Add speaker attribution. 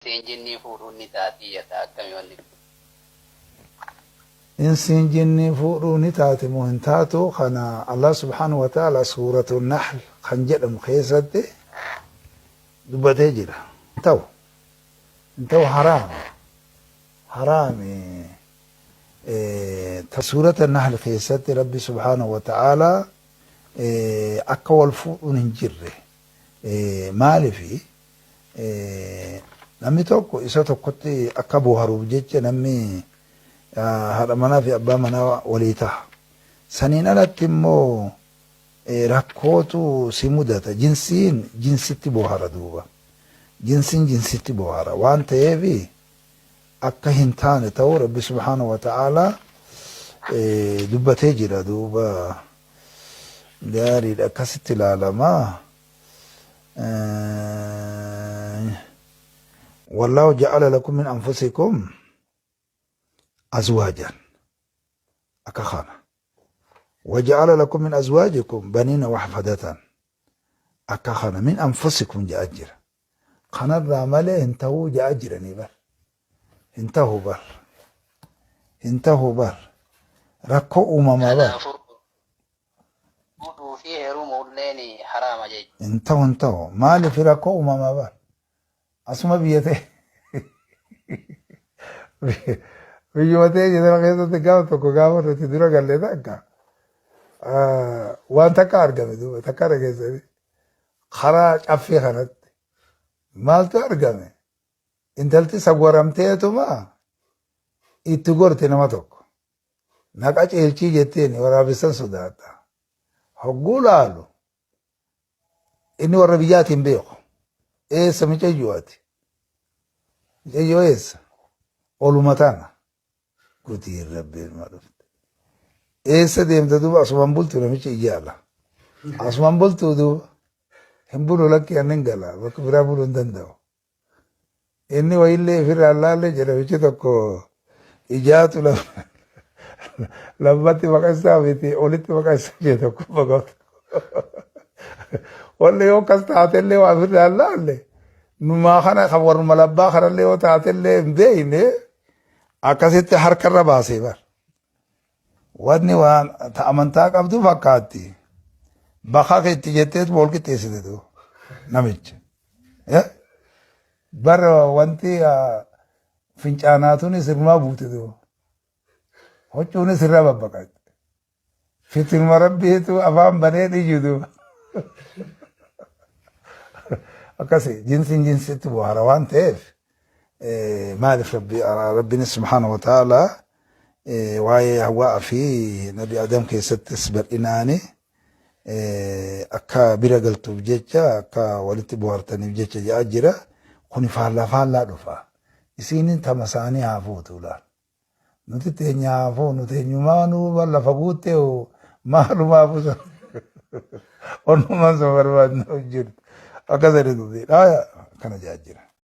Speaker 1: Jinni fuudhuun ni taati yata akkamii wanni
Speaker 2: إنسان جني فوروني تاتي مهن تاتو خنا الله سبحانه وتعالى سورة النحل خنجر مخيسة دبته جرا انتو حرام تسورة النحل خيسة ربي سبحانه وتعالى أكوال فورون جره مالي في نمي توكو إسا توكوتي أكبو هروب جيتش نمي هذا منا في أبا منا وليته سنين على تيمو ركوتو سيمودة جنسيتي بوهارا دوبا جنسيتي بوهارا وانت يبي أكا هنتان تو ربي سبحانه وتعالى دوبا تجرى دوبا داري الأكاسيتي العالما والله جعل لكم من أنفسكم أزواجا أكخانا وجعل لكم من أزواجكم بنين وحفدة أكخانا من أنفسكم جأجر خنا الراملة انتهوا جأجرني بر انتهوا بر ركو أمما بر
Speaker 1: fuudhuu fi heerumuu illeen haraama jechuudha.
Speaker 2: انتهوا مالي في ركو أمما بر أسمى بيته Biyyootee jedhama keessatti gaafa tokko gaafa nuti dura gallee takka waan takka argame duuba takka dhageessanii karaa caffee kanatti maaltu argame intalti sagwaramteetuma itti gorte nama tokko naqa ceelchii jetteen waraabessan sodaata hogguu laalu inni warra biyyaatiin beeku eessa micayyoo ati micayyoo eessa oluma tana Kuti Rabbi marufte. Essa deemte duuba asumaan bultu namicha iyyaala. Asumaan bultu duuba hin bulu lakki annen gala bakka biraa buluu hin danda'u. Inni wayillee ofirraa laallee jedha namichi tokko ijaatu lammatti maqaa isaa miti olitti maqaa isaa jee tokko bagoota. Wanni yoo akkas taatellee waa ofirraa laalle numaa kana kan warruma labbaa kanallee yoo taatellee hin beeyne akkasitti harkarra baasee bar wanni waan amantaa qabdu fakkaatti bakka itti jetteet bool qixxeessite tu namicha bar wanti fincaanaatuun sirmaa buute tu huccuun sirra babbaqatte fitinuma rabbiitu afaan banee dhiyyu tu akkasi jinsitti bu'aara waan ta'eef مالف ربنا سبحانه وتعالى واي هواء في نبي آدم كي ستسبر إناني أكا برقلتو بجيجا أكا ولتي بوارتني بجيجا جاجرة كوني فالا دفا إسينين تمساني هافوتو لا نتي تيني هافو نتيني مانو بلا فقوتي مالو مافوزا ونو منسو برباد نوجد أكا ذري دو دي لا كان جاجرة